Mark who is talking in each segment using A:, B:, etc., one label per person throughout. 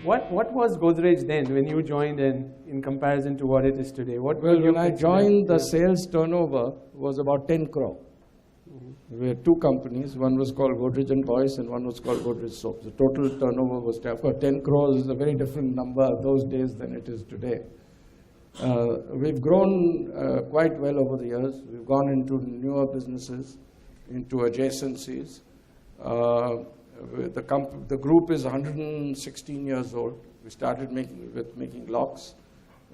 A: What was Godrej then when you joined, and in comparison to what it is today? What
B: Well, when I joined, the sales turnover was about 10 crore. We had two companies. One was called Godrej and Boyce, and one was called Godrej Soaps. The total turnover was, of course, 10 crores is a very different number those days than it is today. We've grown quite well over the years. We've gone into newer businesses, into adjacencies. The group is 116 years old. We started making locks.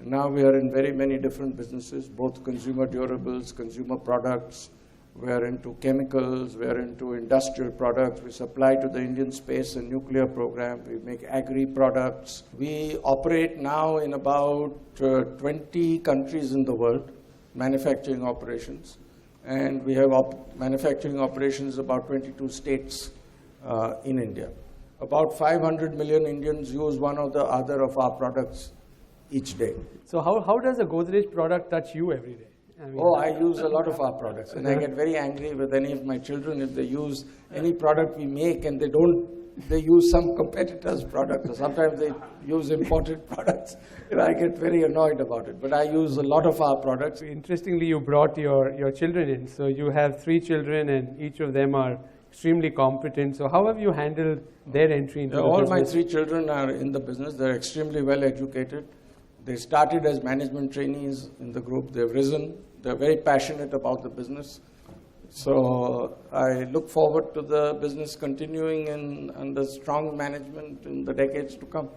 B: And now we are in very many different businesses, both consumer durables, consumer products. We are into chemicals. We are into industrial products. We supply to the Indian Space and Nuclear Program. We make agri products. We operate now in about 20 countries in the world, manufacturing operations. And we have manufacturing operations in about 22 states in India. About 500 million Indians use one or the other of our products each day.
A: So how does a Godrej product touch you every day?
B: I use a lot of our products, and I get very angry with any of my children if they use any product we make and they use some competitor's product, or sometimes they use imported products. I get very annoyed about it, but I use a lot of our products.
A: Interestingly, you brought your children in. So you have 3 children, and each of them are extremely competent. So how have you handled their entry into the
B: all
A: business?
B: My 3 children are in the business. They're extremely well educated. They started as management trainees in the group. They've risen. They're very passionate about the business. So I look forward to the business continuing under strong management in the decades to come.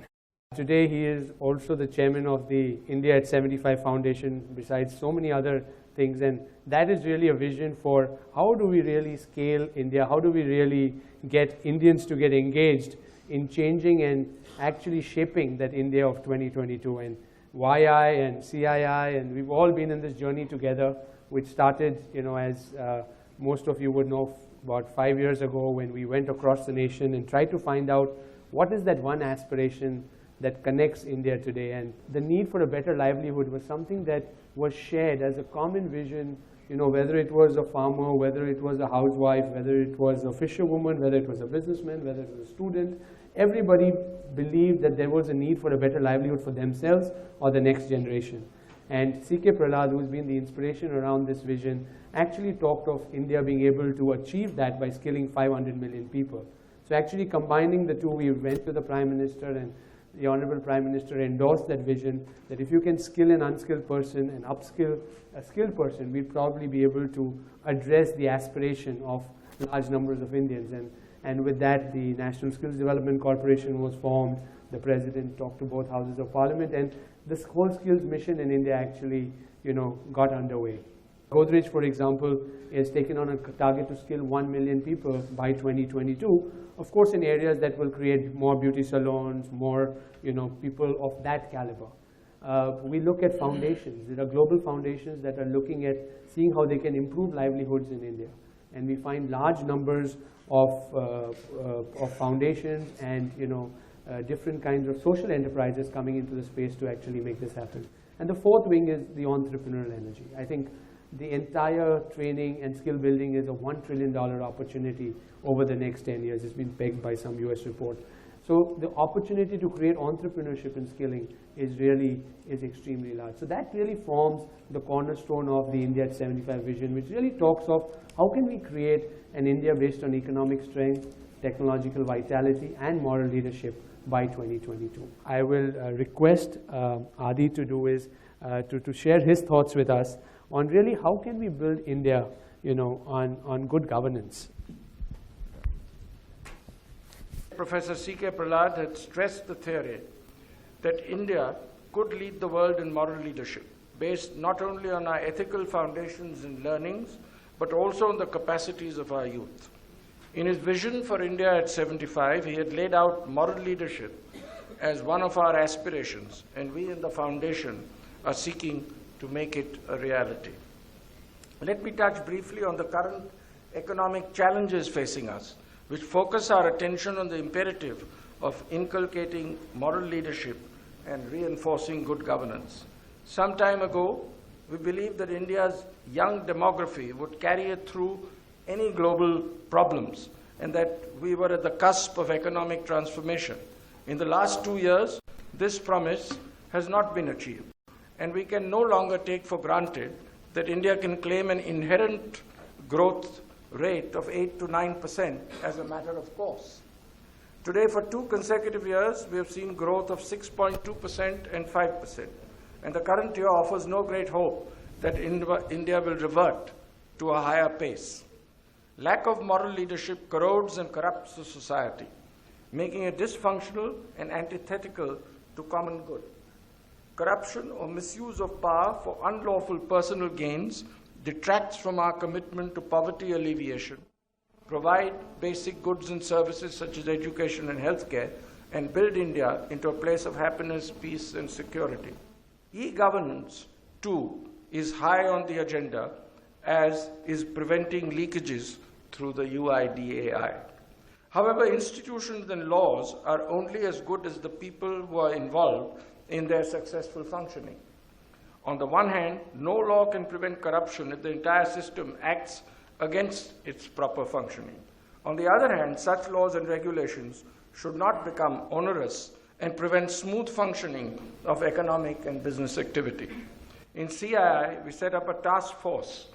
A: Today he is also the chairman of the India at 75 Foundation, besides so many other things. And that is really a vision for how do we really scale India? How do we really get Indians to get engaged in changing and actually shaping that India of 2022? And YI and CII, and we've all been in this journey together, which started, as most of you would know, about 5 years ago when we went across the nation and tried to find out what is that one aspiration that connects India today. And the need for a better livelihood was something that was shared as a common vision, whether it was a farmer, whether it was a housewife, whether it was a fisherwoman, whether it was a businessman, whether it was a student. Everybody believed that there was a need for a better livelihood for themselves or the next generation. And C.K. Prahalad, who's been the inspiration around this vision, actually talked of India being able to achieve that by skilling 500 million people. So actually combining the two, we went to the Prime Minister, and the Honorable Prime Minister endorsed that vision, that if you can skill an unskilled person and upskill a skilled person, we'd probably be able to address the aspiration of large numbers of Indians. And with that, the National Skills Development Corporation was formed. The President talked to both houses of Parliament, and this whole skills mission in India actually, got underway. Godrej, for example, is taken on a target to skill 1 million people by 2022. Of course, in areas that will create more beauty salons, more, people of that caliber. We look at foundations. There are global foundations that are looking at seeing how they can improve livelihoods in India, and we find large numbers of foundations and different kinds of social enterprises coming into the space to actually make this happen. And the fourth wing is the entrepreneurial energy. I think the entire training and skill building is a $1 trillion opportunity over the next 10 years. It's been pegged by some US report. So the opportunity to create entrepreneurship and skilling is extremely large. So that really forms the cornerstone of the India at 75 vision, which really talks of how can we create an India based on economic strength, technological vitality, and moral leadership by 2022. I will request Adi to do is to share his thoughts with us on really how can we build India, on good governance.
C: Professor C.K. Prahalad had stressed the theory that India could lead the world in moral leadership, based not only on our ethical foundations and learnings, but also on the capacities of our youth. In his vision for India at 75, he had laid out moral leadership as one of our aspirations, and we in the foundation are seeking to make it a reality. Let me touch briefly on the current economic challenges facing us, which focus our attention on the imperative of inculcating moral leadership and reinforcing good governance. Some time ago, we believed that India's young demography would carry it through any global problems, and that we were at the cusp of economic transformation. In the last 2 years, this promise has not been achieved, and we can no longer take for granted that India can claim an inherent growth rate of 8 to 9% as a matter of course. Today, for 2 consecutive years, we have seen growth of 6.2% and 5%, and the current year offers no great hope that India will revert to a higher pace. Lack of moral leadership corrodes and corrupts the society, making it dysfunctional and antithetical to common good. Corruption or misuse of power for unlawful personal gains detracts from our commitment to poverty alleviation, provide basic goods and services such as education and healthcare, and build India into a place of happiness, peace, and security. E-governance, too, is high on the agenda, as is preventing leakages through the UIDAI. However, institutions and laws are only as good as the people who are involved in their successful functioning. On the one hand, no law can prevent corruption if the entire system acts against its proper functioning. On the other hand, such laws and regulations should not become onerous and prevent smooth functioning of economic and business activity. In CII, we set up a task force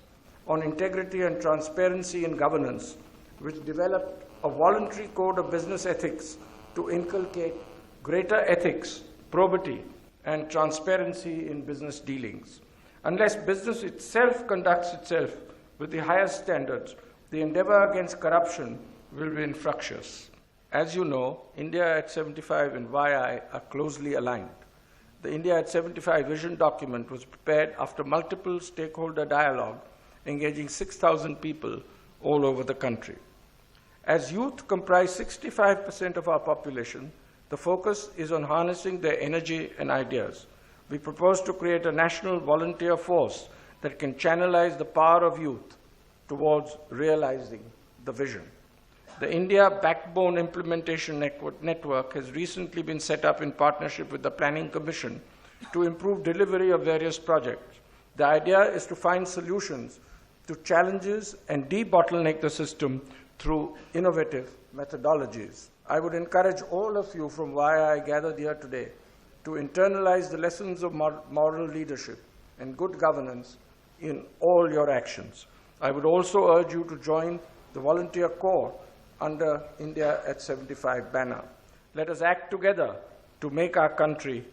C: on integrity and transparency in governance, which developed a voluntary code of business ethics to inculcate greater ethics, probity, and transparency in business dealings. Unless business itself conducts itself with the highest standards, the endeavor against corruption will be infructuous. As you know, India at 75 and YI are closely aligned. The India at 75 vision document was prepared after multiple stakeholder dialogue, engaging 6,000 people all over the country. As youth comprise 65% of our population, the focus is on harnessing their energy and ideas. We propose to create a national volunteer force that can channelize the power of youth towards realizing the vision. The India Backbone Implementation Network has recently been set up in partnership with the Planning Commission to improve delivery of various projects. The idea is to find solutions to challenges and debottleneck the system through innovative methodologies. I would encourage all of you from YI gathered here today to internalize the lessons of moral leadership and good governance in all your actions. I would also urge you to join the Volunteer Corps under India at 75 banner. Let us act together to make our country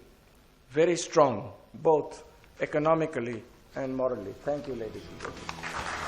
C: very strong, both economically and morally. Thank you, ladies and gentlemen.